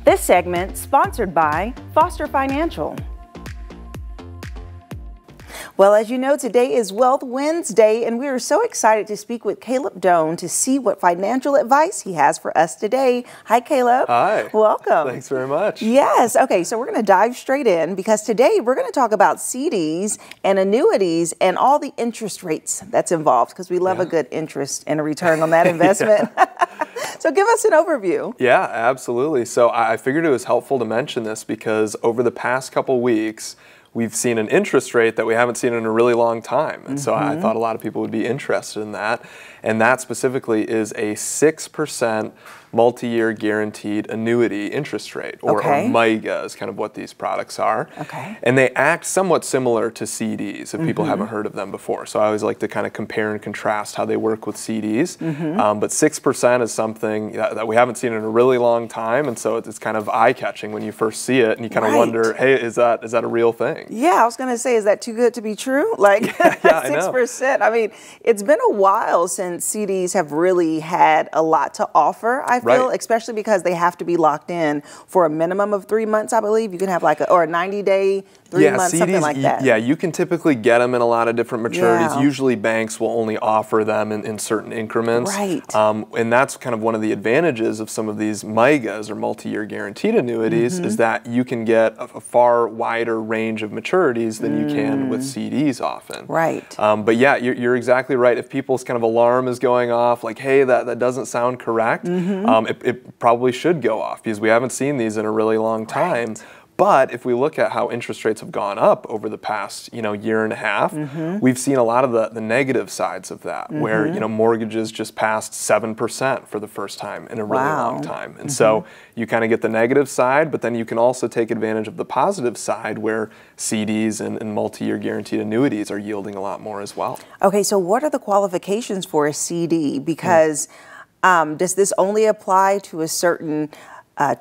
This segment sponsored by Foster Financial. Well, as you know, today is Wealth Wednesday, and we are so excited to speak with Caleb Doane to see what financial advice he has for us today. Hi, Caleb. Hi. Welcome. Thanks very much. Yes. Okay, so we're going to dive straight in because today we're going to talk about CDs and annuities and all the interest rates that's involved because we love a good interest and a return on that investment. So give us an overview. Yeah, absolutely. So I figured it was helpful to mention this because over the past couple weeks, we've seen an interest rate that we haven't seen in a really long time. And so I thought a lot of people would be interested in that. And that specifically is a 6% multi-year guaranteed annuity interest rate, or MYGA is kind of what these products are. And they act somewhat similar to CDs if people haven't heard of them before. So I always like to kind of compare and contrast how they work with CDs. But 6% is something that we haven't seen in a really long time, and so it's kind of eye-catching when you first see it, and you kind of wonder, hey, is that a real thing? Yeah, I was going to say, is that too good to be true? Like 6%. I mean, it's been a while since CDs have really had a lot to offer, I feel, especially because they have to be locked in for a minimum of 3 months, I believe. You can have like a 90-day, 3 months, CDs, something like that. Yeah, you can typically get them in a lot of different maturities. Usually banks will only offer them in certain increments. And that's kind of one of the advantages of some of these MYGAs, or multi-year guaranteed annuities, is that you can get a far wider range of maturities than you can with CDs often. But yeah, you're exactly right. If people's kind of alarm is going off, like, hey, that doesn't sound correct, it probably should go off because we haven't seen these in a really long time. But if we look at how interest rates have gone up over the past, year and a half, we've seen a lot of the negative sides of that, where, mortgages just passed 7% for the first time in a really long time. And so you kind of get the negative side, but then you can also take advantage of the positive side where CDs and multi-year guaranteed annuities are yielding a lot more as well. Okay, so what are the qualifications for a CD? Because does this only apply to a certain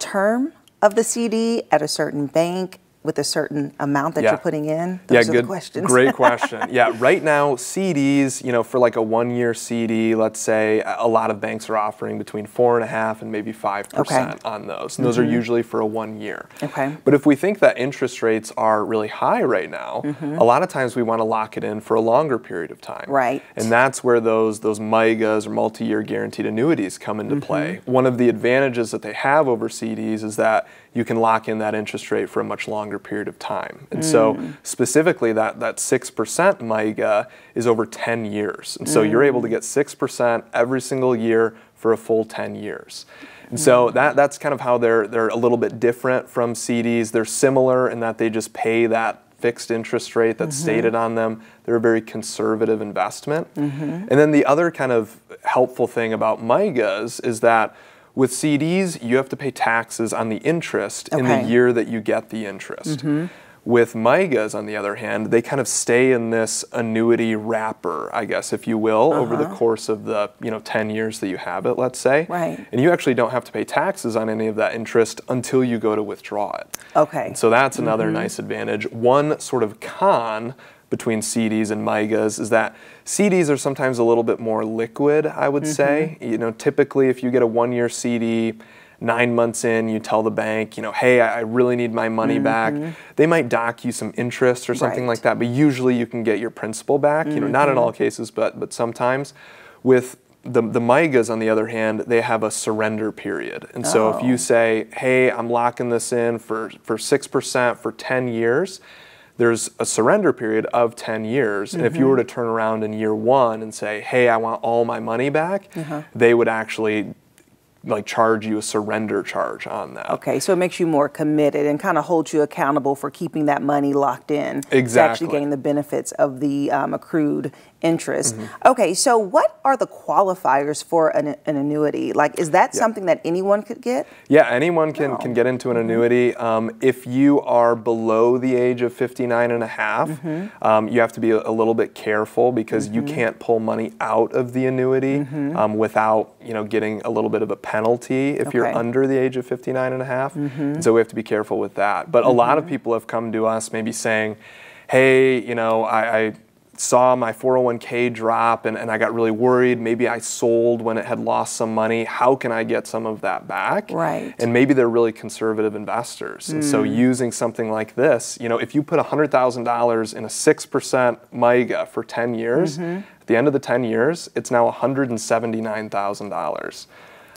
term of the CD at a certain bank with a certain amount that you're putting in? Those are the questions. Great question. Right now, CDs, for like a 1-year CD, let's say, a lot of banks are offering between 4.5% and maybe 5% on those. And those are usually for a 1 year. But if we think that interest rates are really high right now, a lot of times we want to lock it in for a longer period of time. And that's where those MYGAs, or multi-year guaranteed annuities, come into play. One of the advantages that they have over CDs is that you can lock in that interest rate for a much longer period of time. And so specifically that 6% MYGA is over 10 years. And so you're able to get 6% every single year for a full 10 years. And so that's kind of how they're a little bit different from CDs. They're similar in that they just pay that fixed interest rate that's stated on them. They're a very conservative investment. And then the other kind of helpful thing about MYGAs is that with CDs, you have to pay taxes on the interest in the year that you get the interest. With MYGAs, on the other hand, they kind of stay in this annuity wrapper, I guess, if you will, over the course of the 10 years that you have it, let's say. And you actually don't have to pay taxes on any of that interest until you go to withdraw it. And so that's another nice advantage. One sort of con between CDs and MYGAs is that CDs are sometimes a little bit more liquid, I would say. Typically if you get a 1-year CD, 9 months in, you tell the bank, hey, I really need my money back. They might dock you some interest or something like that, but usually you can get your principal back. Not in all cases, but sometimes. With the MYGAs, on the other hand, they have a surrender period. And so if you say, hey, I'm locking this in for 6% for 10 years, there's a surrender period of 10 years. And if you were to turn around in year 1 and say, hey, I want all my money back, they would actually charge you a surrender charge on that. So it makes you more committed and kind of holds you accountable for keeping that money locked in to actually gain the benefits of the accrued interest. Okay, so what are the qualifiers for an annuity? Like, is that something that anyone could get? Yeah, anyone can get into an annuity. If you are below the age of 59 and a half, you have to be a little bit careful because you can't pull money out of the annuity without getting a little bit of a penalty if you're under the age of 59 and a half. And so we have to be careful with that. But a lot of people have come to us maybe saying, hey, saw my 401k drop and I got really worried. Maybe I sold when it had lost some money. How can I get some of that back? Right. And maybe they're really conservative investors. And so using something like this, you know, if you put $100,000 in a 6% MYGA for 10 years, at the end of the 10 years, it's now $179,000.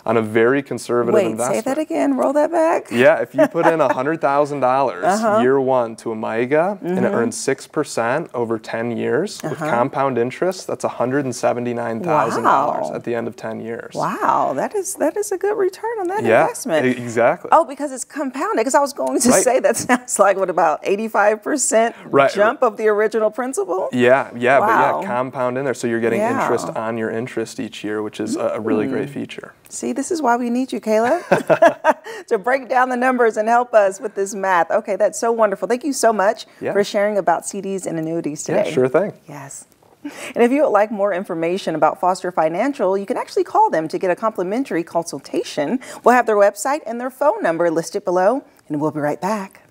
On a very conservative investment. Wait, say that again, roll that back. Yeah, if you put in $100,000 year one to a MYGA and it earns 6% over 10 years with compound interest, that's $179,000 at the end of 10 years. Wow, that is a good return on that investment. Yeah, exactly. Oh, because it's compounded. Because I was going to say that sounds like what, about 85% jump of the original principal? Yeah, but yeah, compound in there. So you're getting interest on your interest each year, which is a really great feature. See, this is why we need you, Caleb, to break down the numbers and help us with this math. Okay, that's so wonderful. Thank you so much for sharing about CDs and annuities today. Yeah, sure thing. Yes. And if you would like more information about Foster Financial, you can actually call them to get a complimentary consultation. We'll have their website and their phone number listed below, and we'll be right back.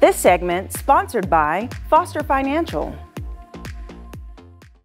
This segment sponsored by Foster Financial.